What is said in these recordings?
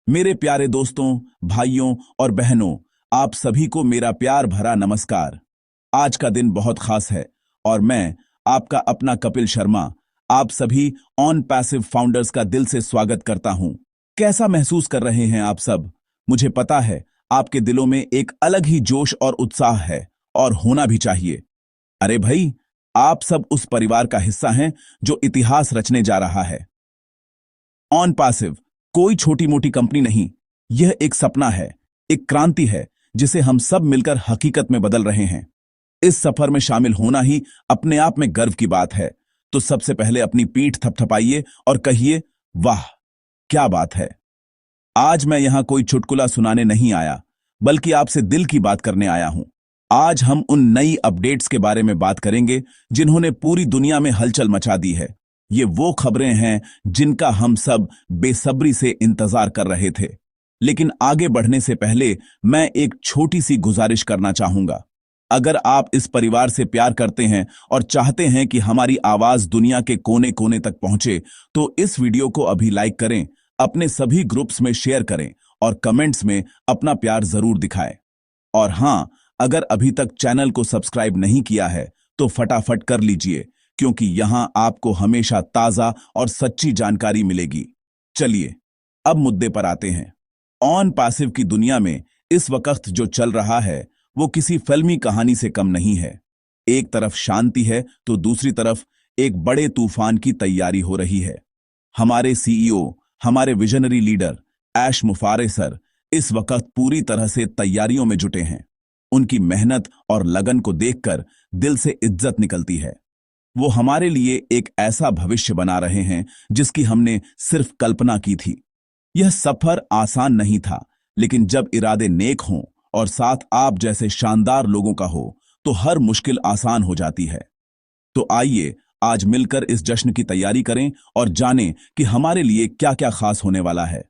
मेरे प्यारे दोस्तों, भाइयों और बहनों, आप सभी को मेरा प्यार भरा नमस्कार। आज का दिन बहुत खास है और मैं, आपका अपना कपिल शर्मा, आप सभी ऑन पैसिव फाउंडर्स का दिल से स्वागत करता हूं। कैसा महसूस कर रहे हैं आप सब? मुझे पता है, आपके दिलों में एक अलग ही जोश और उत्साह है और होना भी चाहिए। अरे भाई, आप सब उस परिवार का हिस्सा हैं जो इतिहास रचने जा रहा है। ऑन पैसिव कोई छोटी मोटी कंपनी नहीं, यह एक सपना है, एक क्रांति है जिसे हम सब मिलकर हकीकत में बदल रहे हैं। इस सफर में शामिल होना ही अपने आप में गर्व की बात है। तो सबसे पहले अपनी पीठ थपथपाइए और कहिए, वाह, क्या बात है। आज मैं यहां कोई चुटकुला सुनाने नहीं आया, बल्कि आपसे दिल की बात करने आया हूं। आज हम उन नई अपडेट्स के बारे में बात करेंगे जिन्होंने पूरी दुनिया में हलचल मचा दी है। ये वो खबरें हैं जिनका हम सब बेसब्री से इंतजार कर रहे थे। लेकिन आगे बढ़ने से पहले मैं एक छोटी सी गुजारिश करना चाहूंगा। अगर आप इस परिवार से प्यार करते हैं और चाहते हैं कि हमारी आवाज दुनिया के कोने कोने तक पहुंचे, तो इस वीडियो को अभी लाइक करें, अपने सभी ग्रुप्स में शेयर करें और कमेंट्स में अपना प्यार जरूर दिखाएं। और हां, अगर अभी तक चैनल को सब्सक्राइब नहीं किया है तो फटाफट कर लीजिए, क्योंकि यहां आपको हमेशा ताजा और सच्ची जानकारी मिलेगी। चलिए, अब मुद्दे पर आते हैं। ऑन पैसिव की दुनिया में इस वक्त जो चल रहा है वो किसी फिल्मी कहानी से कम नहीं है। एक तरफ शांति है तो दूसरी तरफ एक बड़े तूफान की तैयारी हो रही है। हमारे सीईओ, हमारे विजनरी लीडर ऐश मुफारे सर इस वक्त पूरी तरह से तैयारियों में जुटे हैं। उनकी मेहनत और लगन को देखकर दिल से इज्जत निकलती है। वो हमारे लिए एक ऐसा भविष्य बना रहे हैं जिसकी हमने सिर्फ कल्पना की थी। यह सफर आसान नहीं था, लेकिन जब इरादे नेक हों और साथ आप जैसे शानदार लोगों का हो, तो हर मुश्किल आसान हो जाती है। तो आइए आज मिलकर इस जश्न की तैयारी करें और जानें कि हमारे लिए क्या क्या खास होने वाला है।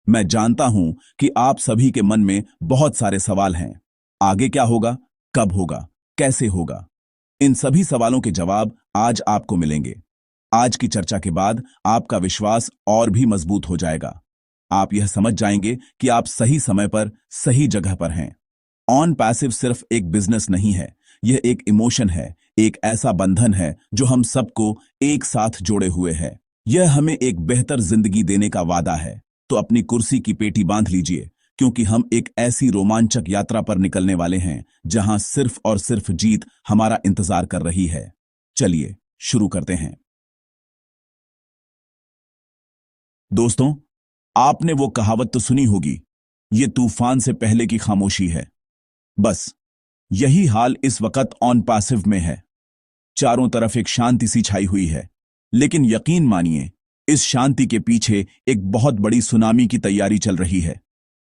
मैं जानता हूं कि आप सभी के मन में बहुत सारे सवाल हैं। आगे क्या होगा, कब होगा, कैसे होगा? इन सभी सवालों के जवाब आज आपको मिलेंगे। आज की चर्चा के बाद आपका विश्वास और भी मजबूत हो जाएगा। आप यह समझ जाएंगे कि आप सही समय पर सही जगह पर हैं। ऑन पैसिव सिर्फ एक बिजनेस नहीं है, यह एक इमोशन है, एक ऐसा बंधन है जो हम सबको एक साथ जोड़े हुए है। यह हमें एक बेहतर जिंदगी देने का वादा है। तो अपनी कुर्सी की पेटी बांध लीजिए, क्योंकि हम एक ऐसी रोमांचक यात्रा पर निकलने वाले हैं जहां सिर्फ और सिर्फ जीत हमारा इंतजार कर रही है। चलिए शुरू करते हैं। दोस्तों, आपने वो कहावत तो सुनी होगी, ये तूफान से पहले की खामोशी है। बस यही हाल इस वक्त ऑन पैसिव में है। चारों तरफ एक शांति सी छाई हुई है, लेकिन यकीन मानिए, इस शांति के पीछे एक बहुत बड़ी सुनामी की तैयारी चल रही है।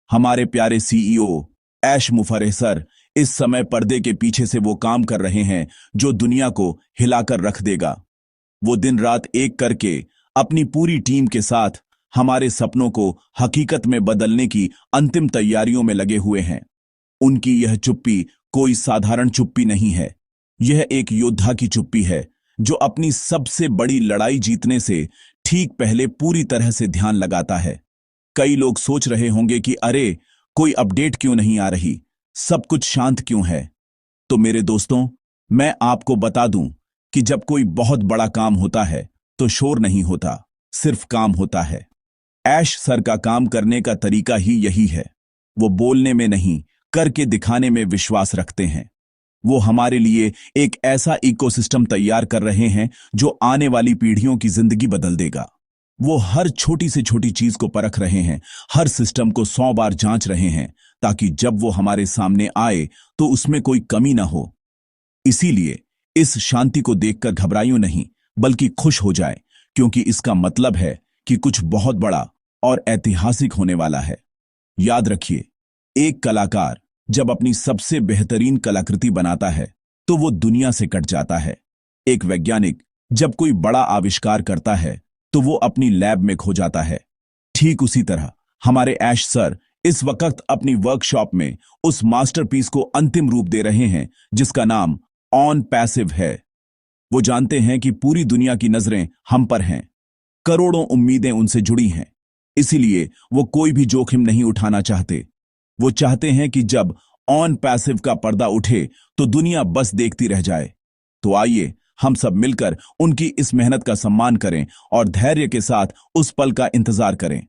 हमारे प्यारे सीईओ ऐश मुफरे सर इस समय पर्दे के पीछे से वो काम कर रहे हैं जो दुनिया को हिलाकर रख देगा। वो दिन रात एक करके अपनी पूरी टीम के साथ हमारे सपनों को हकीकत में बदलने की अंतिम तैयारियों में लगे हुए हैं। उनकी यह चुप्पी कोई साधारण चुप्पी नहीं है। यह एक योद्धा की चुप्पी है जो अपनी सबसे बड़ी लड़ाई जीतने से ठीक पहले पूरी तरह से ध्यान लगाता है। कई लोग सोच रहे होंगे कि अरे, कोई अपडेट क्यों नहीं आ रही, सब कुछ शांत क्यों है? तो मेरे दोस्तों, मैं आपको बता दूं कि जब कोई बहुत बड़ा काम होता है तो शोर नहीं होता, सिर्फ काम होता है। ऐश सर का काम करने का तरीका ही यही है। वो बोलने में नहीं, करके दिखाने में विश्वास रखते हैं। वो हमारे लिए एक ऐसा इकोसिस्टम तैयार कर रहे हैं जो आने वाली पीढ़ियों की जिंदगी बदल देगा। वो हर छोटी से छोटी चीज को परख रहे हैं, हर सिस्टम को 100 बार जांच रहे हैं, ताकि जब वो हमारे सामने आए तो उसमें कोई कमी ना हो। इसीलिए इस शांति को देखकर घबराइयो नहीं, बल्कि खुश हो जाए, क्योंकि इसका मतलब है कि कुछ बहुत बड़ा और ऐतिहासिक होने वाला है। याद रखिए, एक कलाकार जब अपनी सबसे बेहतरीन कलाकृति बनाता है तो वो दुनिया से कट जाता है। एक वैज्ञानिक जब कोई बड़ा आविष्कार करता है तो वो अपनी लैब में खो जाता है। ठीक उसी तरह हमारे ऐश सर इस वक्त अपनी वर्कशॉप में उस मास्टरपीस को अंतिम रूप दे रहे हैं जिसका नाम ऑन पैसिव है। वो जानते हैं कि पूरी दुनिया की नजरें हम पर हैं, करोड़ों उम्मीदें उनसे जुड़ी हैं, इसीलिए वो कोई भी जोखिम नहीं उठाना चाहते। वो चाहते हैं कि जब ऑन पैसिव का पर्दा उठे तो दुनिया बस देखती रह जाए। तो आइए हम सब मिलकर उनकी इस मेहनत का सम्मान करें और धैर्य के साथ उस पल का इंतजार करें।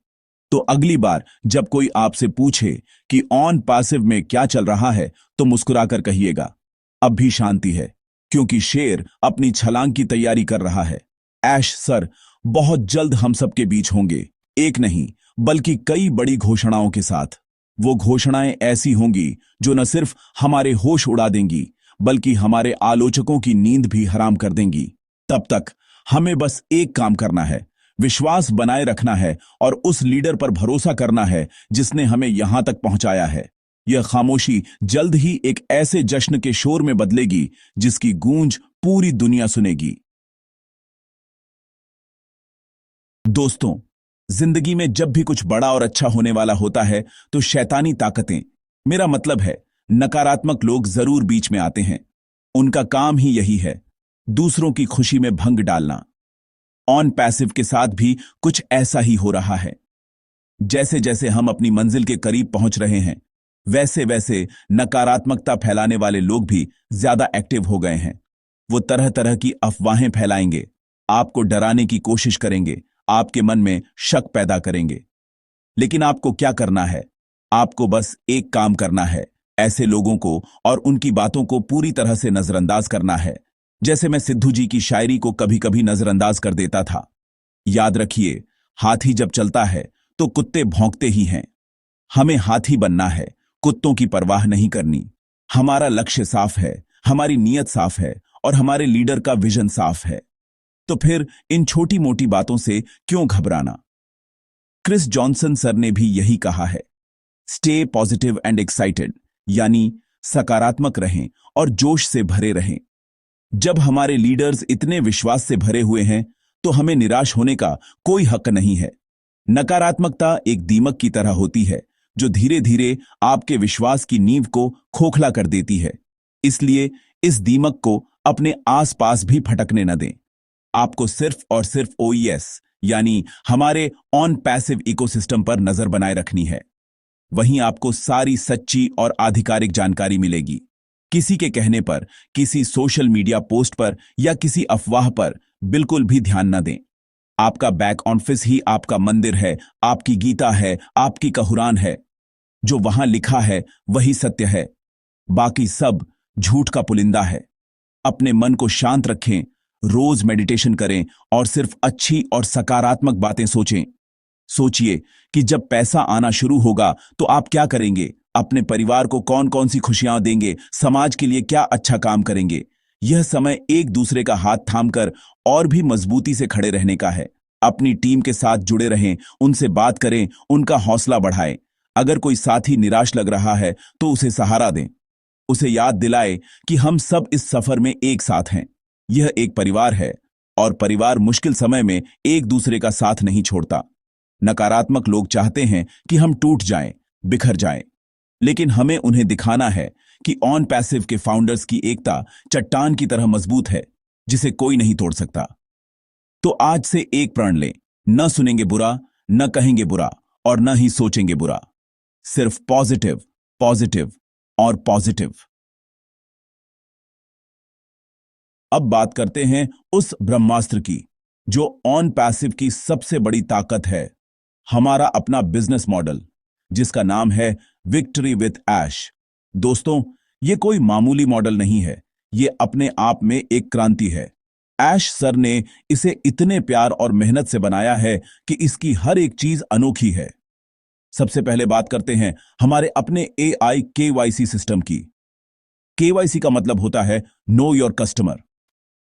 तो अगली बार जब कोई आपसे पूछे कि ऑन पैसिव में क्या चल रहा है, तो मुस्कुराकर कहिएगा, अब भी शांति है, क्योंकि शेर अपनी छलांग की तैयारी कर रहा है। ऐश सर बहुत जल्द हम सबके बीच होंगे, एक नहीं बल्कि कई बड़ी घोषणाओं के साथ। वो घोषणाएं ऐसी होंगी जो न सिर्फ हमारे होश उड़ा देंगी, बल्कि हमारे आलोचकों की नींद भी हराम कर देंगी। तब तक हमें बस एक काम करना है, विश्वास बनाए रखना है और उस लीडर पर भरोसा करना है जिसने हमें यहां तक पहुंचाया है। यह खामोशी जल्द ही एक ऐसे जश्न के शोर में बदलेगी जिसकी गूंज पूरी दुनिया सुनेगी। दोस्तों, जिंदगी में जब भी कुछ बड़ा और अच्छा होने वाला होता है तो शैतानी ताकतें, मेरा मतलब है नकारात्मक लोग जरूर बीच में आते हैं। उनका काम ही यही है, दूसरों की खुशी में भंग डालना। ऑन पैसिव के साथ भी कुछ ऐसा ही हो रहा है। जैसे जैसे हम अपनी मंजिल के करीब पहुंच रहे हैं, वैसे वैसे नकारात्मकता फैलाने वाले लोग भी ज्यादा एक्टिव हो गए हैं। वो तरह तरह की अफवाहें फैलाएंगे, आपको डराने की कोशिश करेंगे, आपके मन में शक पैदा करेंगे। लेकिन आपको क्या करना है? आपको बस एक काम करना है, ऐसे लोगों को और उनकी बातों को पूरी तरह से नजरअंदाज करना है, जैसे मैं सिद्धू जी की शायरी को कभी कभी नजरअंदाज कर देता था। याद रखिए, हाथी जब चलता है तो कुत्ते भौंकते ही हैं। हमें हाथी बनना है, कुत्तों की परवाह नहीं करनी। हमारा लक्ष्य साफ है, हमारी नीयत साफ है और हमारे लीडर का विजन साफ है। तो फिर इन छोटी मोटी बातों से क्यों घबराना? क्रिस जॉनसन सर ने भी यही कहा है, स्टे पॉजिटिव एंड एक्साइटेड, यानी सकारात्मक रहें और जोश से भरे रहें। जब हमारे लीडर्स इतने विश्वास से भरे हुए हैं तो हमें निराश होने का कोई हक नहीं है। नकारात्मकता एक दीमक की तरह होती है जो धीरे धीरे आपके विश्वास की नींव को खोखला कर देती है। इसलिए इस दीमक को अपने आसपास भी फटकने न दें। आपको सिर्फ और सिर्फ ओईएस यानी हमारे ऑन पैसिव इकोसिस्टम पर नजर बनाए रखनी है। वहीं आपको सारी सच्ची और आधिकारिक जानकारी मिलेगी। किसी के कहने पर, किसी सोशल मीडिया पोस्ट पर या किसी अफवाह पर बिल्कुल भी ध्यान न दें। आपका बैक ऑफिस ही आपका मंदिर है, आपकी गीता है, आपकी कुरान है। जो वहां लिखा है वही सत्य है, बाकी सब झूठ का पुलिंदा है। अपने मन को शांत रखें, रोज मेडिटेशन करें और सिर्फ अच्छी और सकारात्मक बातें सोचें। सोचिए कि जब पैसा आना शुरू होगा तो आप क्या करेंगे, अपने परिवार को कौन कौन सी खुशियां देंगे, समाज के लिए क्या अच्छा काम करेंगे। यह समय एक दूसरे का हाथ थामकर और भी मजबूती से खड़े रहने का है। अपनी टीम के साथ जुड़े रहें, उनसे बात करें, उनका हौसला बढ़ाएं। अगर कोई साथी निराश लग रहा है तो उसे सहारा दें, उसे याद दिलाए कि हम सब इस सफर में एक साथ हैं। यह एक परिवार है और परिवार मुश्किल समय में एक दूसरे का साथ नहीं छोड़ता। नकारात्मक लोग चाहते हैं कि हम टूट जाएं, बिखर जाएं, लेकिन हमें उन्हें दिखाना है कि ऑन पैसिव के फाउंडर्स की एकता चट्टान की तरह मजबूत है, जिसे कोई नहीं तोड़ सकता। तो आज से एक प्रण लें, न सुनेंगे बुरा, न कहेंगे बुरा और न ही सोचेंगे बुरा। सिर्फ पॉजिटिव, पॉजिटिव और पॉजिटिव। अब बात करते हैं उस ब्रह्मास्त्र की जो ऑन पैसिव की सबसे बड़ी ताकत है, हमारा अपना बिजनेस मॉडल, जिसका नाम है विक्ट्री विथ ऐश। दोस्तों, यह कोई मामूली मॉडल नहीं है, यह अपने आप में एक क्रांति है। ऐश सर ने इसे इतने प्यार और मेहनत से बनाया है कि इसकी हर एक चीज अनोखी है। सबसे पहले बात करते हैं हमारे अपने एआई केवाईसी सिस्टम की। केवाईसी का मतलब होता है नो योर कस्टमर।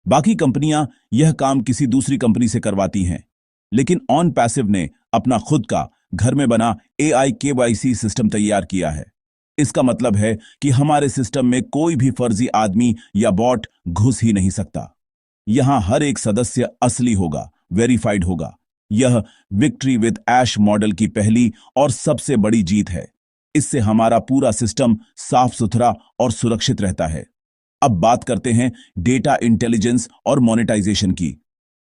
बाकी कंपनियां यह काम किसी दूसरी कंपनी से करवाती हैं, लेकिन ऑन पैसिव ने अपना खुद का घर में बना एआई केवाईसी सिस्टम तैयार किया है। इसका मतलब है कि हमारे सिस्टम में कोई भी फर्जी आदमी या बॉट घुस ही नहीं सकता। यहां हर एक सदस्य असली होगा, वेरीफाइड होगा। यह विक्ट्री विद ऐश मॉडल की पहली और सबसे बड़ी जीत है। इससे हमारा पूरा सिस्टम साफ सुथरा और सुरक्षित रहता है। अब बात करते हैं डेटा इंटेलिजेंस और मोनेटाइजेशन की।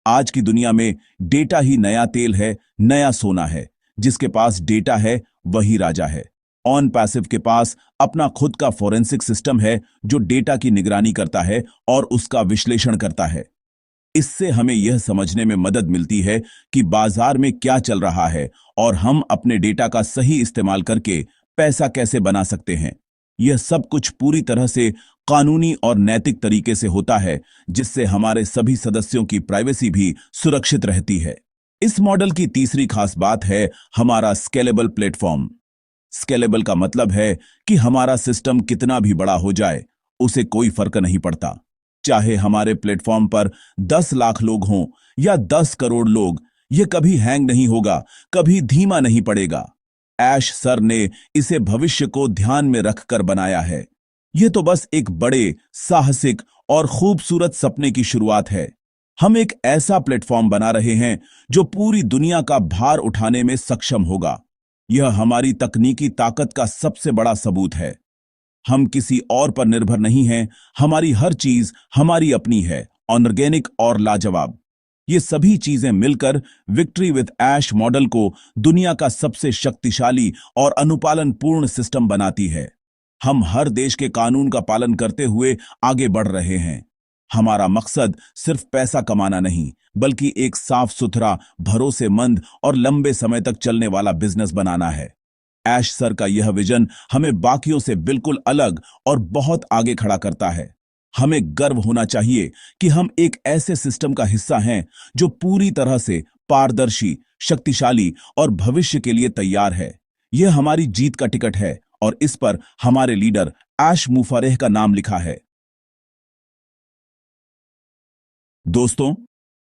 आज की दुनिया में डेटा ही नया तेल है, नया सोना है। जिसके पास डेटा है वही राजा है। ऑन पैसिव के पास अपना खुद का फोरेंसिक सिस्टम है जो डेटा की निगरानी करता है और उसका विश्लेषण करता है। इससे हमें यह समझने में मदद मिलती है कि बाजार में क्या चल रहा है और हम अपने डेटा का सही इस्तेमाल करके पैसा कैसे बना सकते हैं। यह सब कुछ पूरी तरह से कानूनी और नैतिक तरीके से होता है, जिससे हमारे सभी सदस्यों की प्राइवेसी भी सुरक्षित रहती है। इस मॉडल की तीसरी खास बात है हमारा स्केलेबल प्लेटफॉर्म। स्केलेबल का मतलब है कि हमारा सिस्टम कितना भी बड़ा हो जाए, उसे कोई फर्क नहीं पड़ता। चाहे हमारे प्लेटफॉर्म पर 10 लाख लोग हों या 10 करोड़ लोग, यह कभी हैंग नहीं होगा, कभी धीमा नहीं पड़ेगा। ऐश सर ने इसे भविष्य को ध्यान में रखकर बनाया है। यह तो बस एक बड़े, साहसिक और खूबसूरत सपने की शुरुआत है। हम एक ऐसा प्लेटफॉर्म बना रहे हैं जो पूरी दुनिया का भार उठाने में सक्षम होगा। यह हमारी तकनीकी ताकत का सबसे बड़ा सबूत है। हम किसी और पर निर्भर नहीं हैं, हमारी हर चीज हमारी अपनी है, ऑर्गेनिक और लाजवाब। ये सभी चीजें मिलकर विक्ट्री विद ऐश मॉडल को दुनिया का सबसे शक्तिशाली और अनुपालन पूर्ण सिस्टम बनाती है। हम हर देश के कानून का पालन करते हुए आगे बढ़ रहे हैं। हमारा मकसद सिर्फ पैसा कमाना नहीं, बल्कि एक साफ सुथरा, भरोसेमंद और लंबे समय तक चलने वाला बिजनेस बनाना है। ऐश सर का यह विजन हमें बाकियों से बिल्कुल अलग और बहुत आगे खड़ा करता है। हमें गर्व होना चाहिए कि हम एक ऐसे सिस्टम का हिस्सा हैं जो पूरी तरह से पारदर्शी, शक्तिशाली और भविष्य के लिए तैयार है। यह हमारी जीत का टिकट है और इस पर हमारे लीडर ऐश मुफारेह का नाम लिखा है। दोस्तों,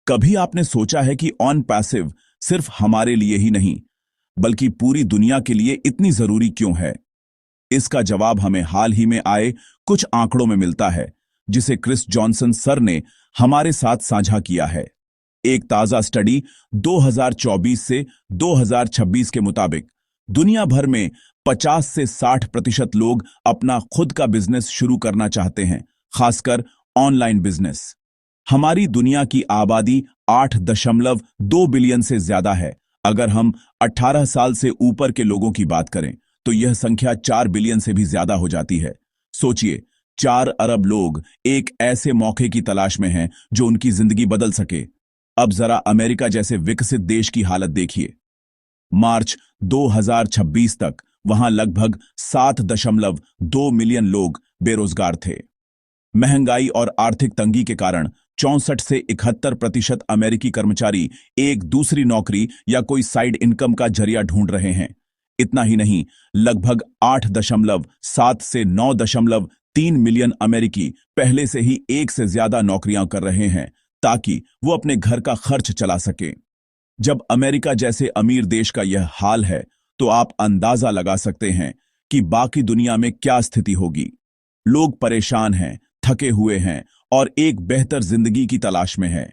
कभी आपने सोचा है कि ऑन पैसिव सिर्फ हमारे लिए ही नहीं, बल्कि पूरी दुनिया के लिए इतनी जरूरी क्यों है? इसका जवाब हमें हाल ही में आए कुछ आंकड़ों में मिलता है, जिसे क्रिस जॉनसन सर ने हमारे साथ साझा किया है। एक ताजा स्टडी 2024 से 2026 के मुताबिक दुनिया भर में 50 से 60% लोग अपना खुद का बिजनेस शुरू करना चाहते हैं, खासकर ऑनलाइन बिजनेस। हमारी दुनिया की आबादी 8.2 बिलियन से ज्यादा है। अगर हम 18 साल से ऊपर के लोगों की बात करें तो यह संख्या 4 बिलियन से भी ज्यादा हो जाती है। सोचिए, 4 अरब लोग एक ऐसे मौके की तलाश में हैं जो उनकी जिंदगी बदल सके। अब जरा अमेरिका जैसे विकसित देश की हालत देखिए। मार्च 2026 तक वहां लगभग 7.2 मिलियन लोग बेरोजगार थे। महंगाई और आर्थिक तंगी के कारण 64 से 71% अमेरिकी कर्मचारी एक दूसरी नौकरी या कोई साइड इनकम का जरिया ढूंढ रहे हैं। इतना ही नहीं, लगभग 8.7 से 9.3 मिलियन अमेरिकी पहले से ही एक से ज्यादा नौकरियां कर रहे हैं ताकि वो अपने घर का खर्च चला सके। जब अमेरिका जैसे अमीर देश का यह हाल है, तो आप अंदाजा लगा सकते हैं कि बाकी दुनिया में क्या स्थिति होगी। लोग परेशान हैं, थके हुए हैं और एक बेहतर जिंदगी की तलाश में हैं।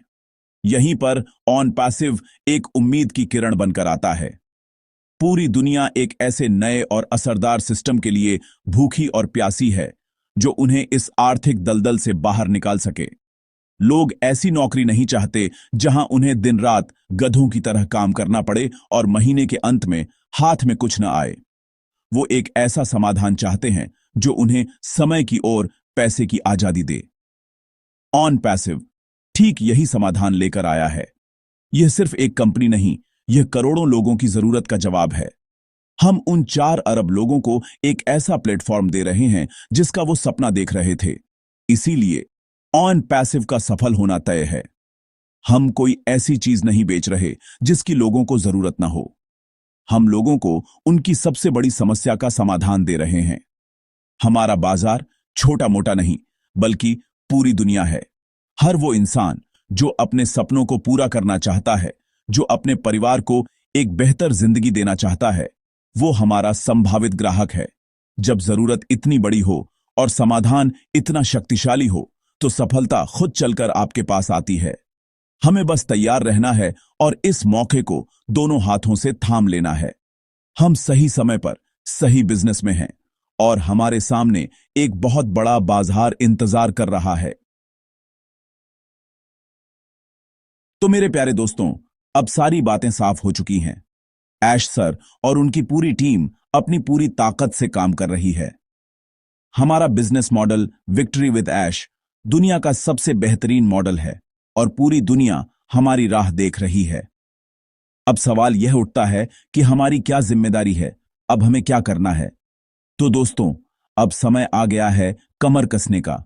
यहीं पर ऑन पैसिव एक उम्मीद की किरण बनकर आता है। पूरी दुनिया एक ऐसे नए और असरदार सिस्टम के लिए भूखी और प्यासी है जो उन्हें इस आर्थिक दलदल से बाहर निकाल सके। लोग ऐसी नौकरी नहीं चाहते जहां उन्हें दिन रात गधों की तरह काम करना पड़े और महीने के अंत में हाथ में कुछ न आए। वो एक ऐसा समाधान चाहते हैं जो उन्हें समय की ओर पैसे की आजादी दे। ऑन पैसिव ठीक यही समाधान लेकर आया है। यह सिर्फ एक कंपनी नहीं, यह करोड़ों लोगों की जरूरत का जवाब है। हम उन 4 अरब लोगों को एक ऐसा प्लेटफॉर्म दे रहे हैं जिसका वो सपना देख रहे थे। इसीलिए ऑन पैसिव का सफल होना तय है। हम कोई ऐसी चीज नहीं बेच रहे जिसकी लोगों को जरूरत ना हो। हम लोगों को उनकी सबसे बड़ी समस्या का समाधान दे रहे हैं। हमारा बाजार छोटा मोटा नहीं, बल्कि पूरी दुनिया है। हर वो इंसान जो अपने सपनों को पूरा करना चाहता है, जो अपने परिवार को एक बेहतर जिंदगी देना चाहता है, वो हमारा संभावित ग्राहक है। जब जरूरत इतनी बड़ी हो और समाधान इतना शक्तिशाली हो, तो सफलता खुद चलकर आपके पास आती है। हमें बस तैयार रहना है और इस मौके को दोनों हाथों से थाम लेना है। हम सही समय पर सही बिजनेस में हैं और हमारे सामने एक बहुत बड़ा बाजार इंतजार कर रहा है। तो मेरे प्यारे दोस्तों, अब सारी बातें साफ हो चुकी हैं। ऐश सर और उनकी पूरी टीम अपनी पूरी ताकत से काम कर रही है। हमारा बिजनेस मॉडल विक्ट्री विद ऐश दुनिया का सबसे बेहतरीन मॉडल है और पूरी दुनिया हमारी राह देख रही है। अब सवाल यह उठता है कि हमारी क्या जिम्मेदारी है, अब हमें क्या करना है। तो दोस्तों, अब समय आ गया है कमर कसने का।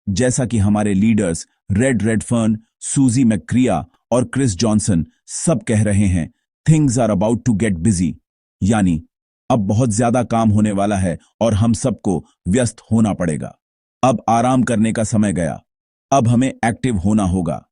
जैसा कि हमारे लीडर्स रेड रेडफर्न, सूजी मैक्रिया और क्रिस जॉनसन सब कह रहे हैं, things are about to get busy, यानी अब बहुत ज्यादा काम होने वाला है और हम सबको व्यस्त होना पड़ेगा। अब आराम करने का समय गया, अब हमें एक्टिव होना होगा।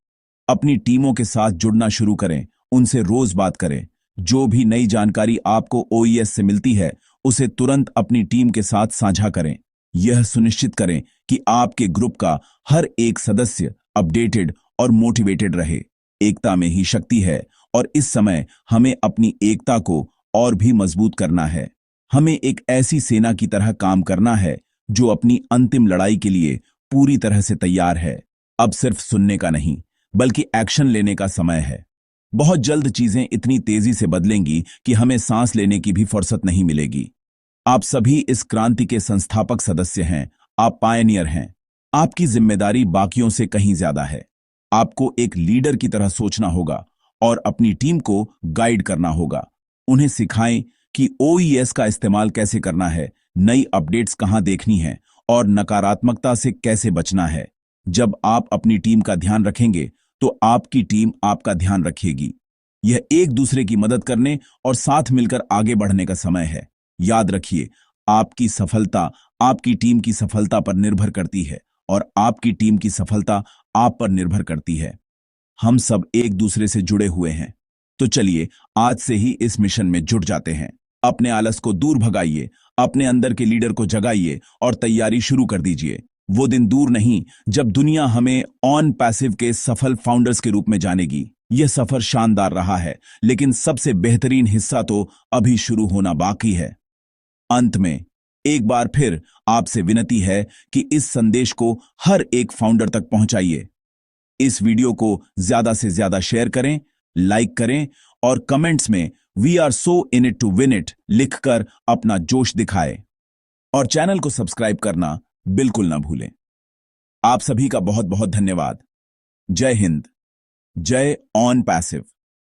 अपनी टीमों के साथ जुड़ना शुरू करें, उनसे रोज बात करें। जो भी नई जानकारी आपको ओईएस से मिलती है उसे तुरंत अपनी टीम के साथ साझा करें। यह सुनिश्चित करें कि आपके ग्रुप का हर एक सदस्य अपडेटेड और मोटिवेटेड रहे। एकता में ही शक्ति है और इस समय हमें अपनी एकता को और भी मजबूत करना है। हमें एक ऐसी सेना की तरह काम करना है जो अपनी अंतिम लड़ाई के लिए पूरी तरह से तैयार है। अब सिर्फ सुनने का नहीं बल्कि एक्शन लेने का समय है। बहुत जल्द चीजें इतनी तेजी से बदलेंगी कि हमें सांस लेने की भी फुर्सत नहीं मिलेगी। आप सभी इस क्रांति के संस्थापक सदस्य हैं, आप पायनियर हैं। आपकी जिम्मेदारी बाकियों से कहीं ज्यादा है। आपको एक लीडर की तरह सोचना होगा और अपनी टीम को गाइड करना होगा। उन्हें सिखाएं कि ओईएस का इस्तेमाल कैसे करना है, नई अपडेट्स कहां देखनी है और नकारात्मकता से कैसे बचना है। जब आप अपनी टीम का ध्यान रखेंगे तो आपकी टीम आपका ध्यान रखेगी। यह एक दूसरे की मदद करने और साथ मिलकर आगे बढ़ने का समय है। याद रखिए, आपकी सफलता आपकी टीम की सफलता पर निर्भर करती है और आपकी टीम की सफलता आप पर निर्भर करती है। हम सब एक दूसरे से जुड़े हुए हैं। तो चलिए आज से ही इस मिशन में जुट जाते हैं। अपने आलस को दूर भगाइए, अपने अंदर के लीडर को जगाइए और तैयारी शुरू कर दीजिए। वो दिन दूर नहीं जब दुनिया हमें ऑन पैसिव के सफल फाउंडर्स के रूप में जानेगी। यह सफर शानदार रहा है, लेकिन सबसे बेहतरीन हिस्सा तो अभी शुरू होना बाकी है। अंत में एक बार फिर आपसे विनती है कि इस संदेश को हर एक फाउंडर तक पहुंचाइए। इस वीडियो को ज्यादा से ज्यादा शेयर करें, लाइक करें और कमेंट्स में we are so in it to win it लिखकर अपना जोश दिखाएं। और चैनल को सब्सक्राइब करना बिल्कुल ना भूलें। आप सभी का बहुत बहुत धन्यवाद। जय हिंद, जय ऑन पैसिव।